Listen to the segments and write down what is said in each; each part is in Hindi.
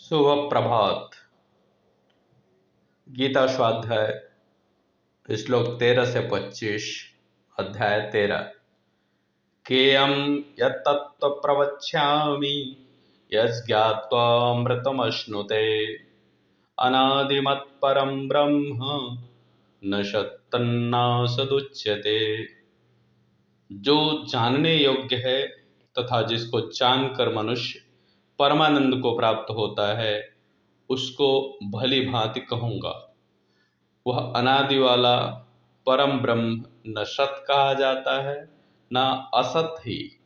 शुभ प्रभात। गीता स्वाध्याय श्लोक 13 से 25, अध्याय 13। केयं यत्तत्त्व प्रवक्ष्यामि यज्ञात्वामृतमश्नुते अनादिमत्परं ब्रह्म न सत्तन्नासदुच्यते। जो जानने योग्य है तथा जिसको जानकर मनुष्य परमानंद को प्राप्त होता है उसको भली भांति कहूँगा। वह अनादि वाला परम ब्रह्म न सत कहा जाता है न असत ही।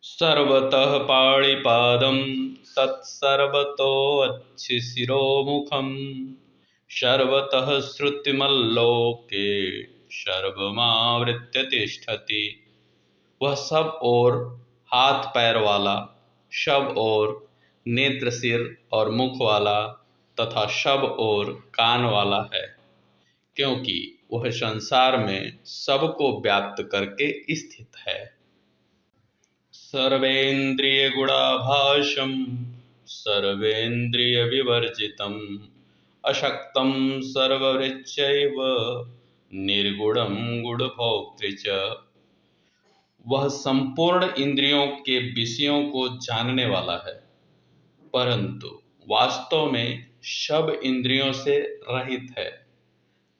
सर्वतः पाणिपादं तत्सर्वतोच्छिशिरोमुखं सर्वतः श्रुतिमल्लोके सर्वमावृत्य तिष्ठति। वह सब ओर हाथ पैर वाला, सब ओर नेत्र सिर और मुख वाला तथा सब ओर कान वाला है, क्योंकि वह संसार में सबको व्याप्त करके स्थित है। सर्वेन्द्रिय गुणाभासं सर्वेन्द्रिय विवर्जितम् अशक्तं सर्ववृक्षैव निर्गुणं गुणभोक्तृ च। वह संपूर्ण इंद्रियों के विषयों को जानने वाला है, परंतु वास्तव में सब इंद्रियों से रहित है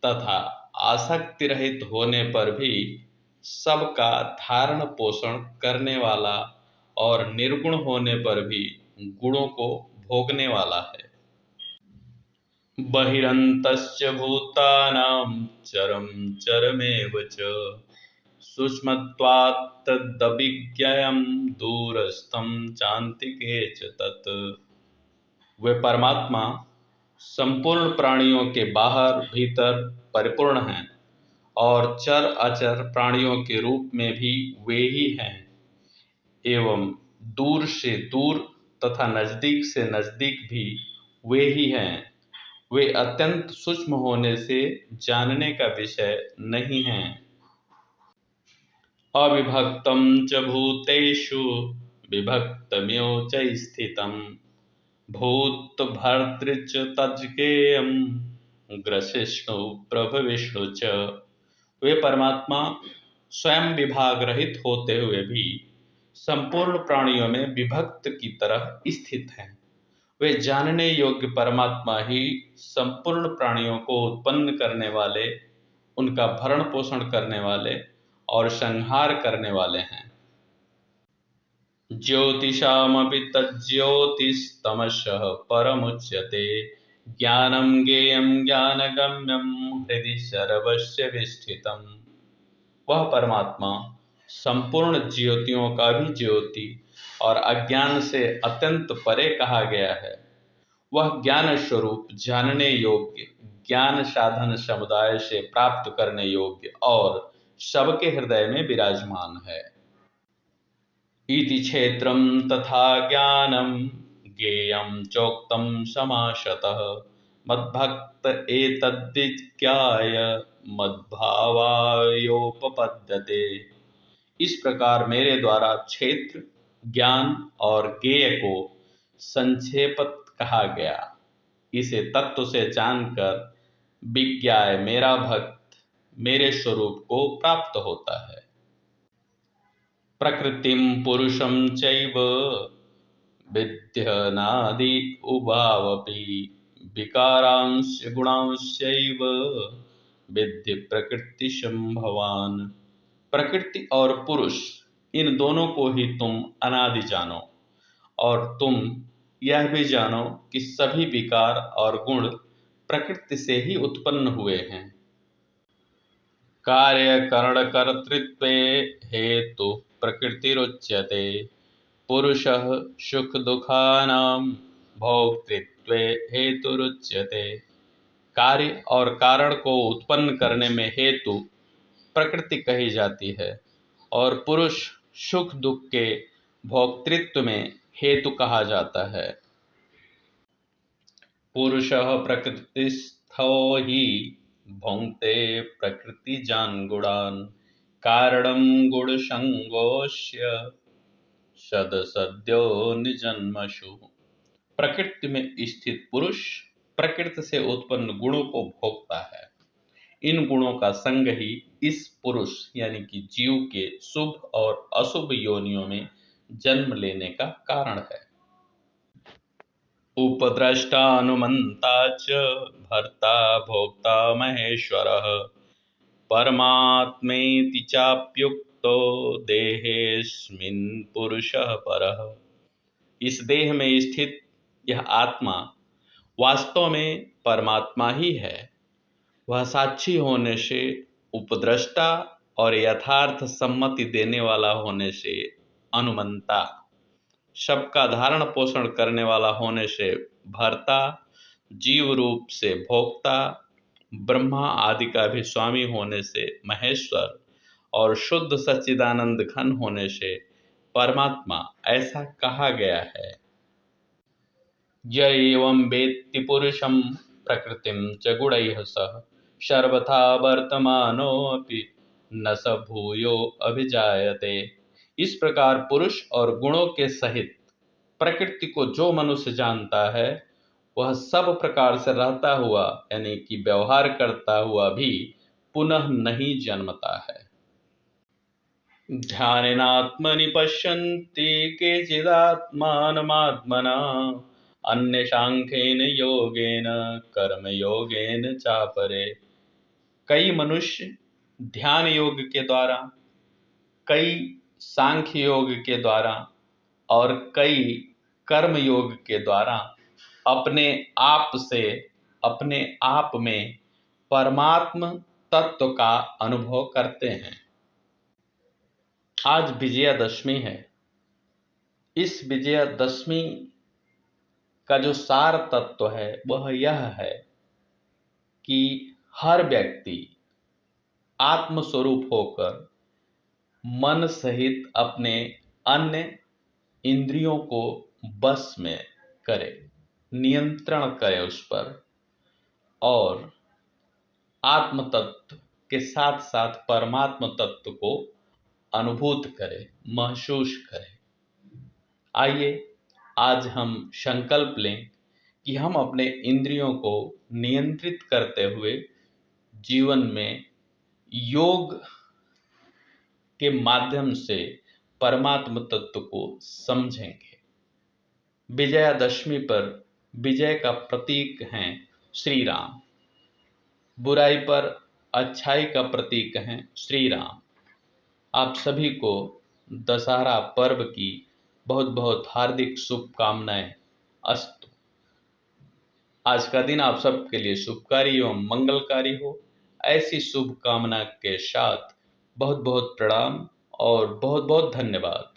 तथा आसक्ति रहित होने पर भी सबका धारण पोषण करने वाला और निर्गुण होने पर भी गुणों को भोगने वाला है। बहिरन्तश्च भूतानां चरं चरमेव च सूक्ष्मत्वात् तदभिज्ञेयं दूरस्थं चान्तिके च तत्। वे परमात्मा संपूर्ण प्राणियों के बाहर भीतर परिपूर्ण हैं और चर अचर प्राणियों के रूप में भी वे ही हैं, एवं दूर से दूर तथा नजदीक से नजदीक भी वे ही हैं। वे अत्यंत सूक्ष्म होने से जानने का विषय नहीं हैं। अविभक्तं च भूतेषु विभक्तमेव च स्थितं भूतभर्तृ च तज्ज्ञेयं ग्रसिष्णु प्रभविष्णु च। वे परमात्मा स्वयं विभाग रहित होते हुए भी संपूर्ण प्राणियों में विभक्त की तरह स्थित हैं। वे जानने योग्य परमात्मा ही संपूर्ण प्राणियों को उत्पन्न करने वाले, उनका भरण पोषण करने वाले और संहार करने वाले हैं। ज्योतिषामपि तज्ज्योतिस्तमसः परमुच्यते ज्ञानं ज्ञेयं ज्ञानगम्यं हृदि सर्वस्य विष्ठितम्। वह परमात्मा संपूर्ण ज्योतियों का भी ज्योति और अज्ञान से अत्यंत परे कहा गया है। वह ज्ञान स्वरूप, जानने योग्य, ज्ञान साधन समुदाय से प्राप्त करने योग्य और सबके हृदय में विराजमान है। इति क्षेत्रं तथा ज्ञानं ज्ञेयं चोक्तं समासतः मद्भक्त एतद्विज्ञाय मद्भावायोपपद्यते। इस प्रकार मेरे द्वारा क्षेत्र, ज्ञान और ज्ञेय को संक्षेपत कहा गया। इसे तत्व से जानकर विज्ञाय मेरा भक्त मेरे स्वरूप को प्राप्त होता है। प्रकृतिं पुरुषं चैव विद्यनादि उभावपि विकारांश गुणांश्चैव विद्धि प्रकृति संभवान। प्रकृति और पुरुष, इन दोनों को ही तुम अनादि जानो, और तुम यह भी जानो कि सभी विकार और गुण प्रकृति से ही उत्पन्न हुए हैं। कार्य करण कर्तृत्वे हेतु प्रकृतिरुच्यते पुरुषः सुख दुखानां भोक्तृत्वे हेतुरुच्यते। कार्य और कारण को उत्पन्न करने में हेतु प्रकृति कही जाती है और पुरुष सुख दुख के भोक्तृत्व में हेतु कहा जाता है। पुरुषः प्रकृतिस्थो हि भुङ्क्ते प्रकृतिजान् गुणान् कारणं गुणसङ्गोऽस्य सदसद्यो निजन्मसु। प्रकृति में स्थित पुरुष प्रकृति से उत्पन्न गुणों को भोगता है। इन गुणों का संग ही इस पुरुष यानी कि जीव के शुभ और अशुभ योनियों में जन्म लेने का कारण है। उपद्रष्टानुमन्ता च भर्ता भोक्ता महेश्वरः परमात्मेति चाप्युक्तो देहेऽस्मिन् पुरुषः परः। इस देह में स्थित यह आत्मा वास्तव में परमात्मा ही है। वह साक्षी होने से उपद्रष्टा और यथार्थ सम्मति देने वाला होने से अनुमंता, सबका धारण पोषण करने वाला होने से भर्ता, जीव रूप से भोक्ता, ब्रह्मा आदि का भी स्वामी होने से महेश्वर और शुद्ध सच्चिदानंद घन होने से परमात्मा ऐसा कहा गया है। य एवं वेत्ति पुरुषं प्रकृतिं च गुणैः सह सर्वथा वर्तमानोऽपि न स भूयो अभिजायते। इस प्रकार पुरुष और गुणों के सहित प्रकृति को जो मनुष्य जानता है वह सब प्रकार से रहता हुआ यानी कि व्यवहार करता हुआ भी पुनः नहीं जन्मता है। ध्यानेनात्मनि पश्यन्ति केचिदात्मानमात्मना अन्य सांख्येन योगेन कर्म योगेन चापरे। कई मनुष्य ध्यान योग के द्वारा, कई सांख्य योग के द्वारा और कई कर्म योग के द्वारा अपने आप से, अपने आप में परमात्म तत्व का अनुभव करते हैं। आज विजयादशमी है। इस विजयादशमी का जो सार तत्व है वह यह है कि हर व्यक्ति आत्मस्वरूप होकर मन सहित अपने अन्य इंद्रियों को बस में करे, नियंत्रण करे उस पर, और आत्म तत्व के साथ साथ परमात्म तत्व को अनुभूत करे, महसूस करे। आइए आज हम संकल्प लें कि हम अपने इंद्रियों को नियंत्रित करते हुए जीवन में योग के माध्यम से परमात्म तत्व को समझेंगे। विजयादशमी पर विजय का प्रतीक हैं श्री राम, बुराई पर अच्छाई का प्रतीक हैं श्री राम। आप सभी को दशहरा पर्व की बहुत बहुत हार्दिक शुभकामनाएं अस्तु। आज का दिन आप सबके लिए शुभकारी एवं मंगलकारी हो, ऐसी शुभकामना के साथ बहुत बहुत प्रणाम और बहुत बहुत धन्यवाद।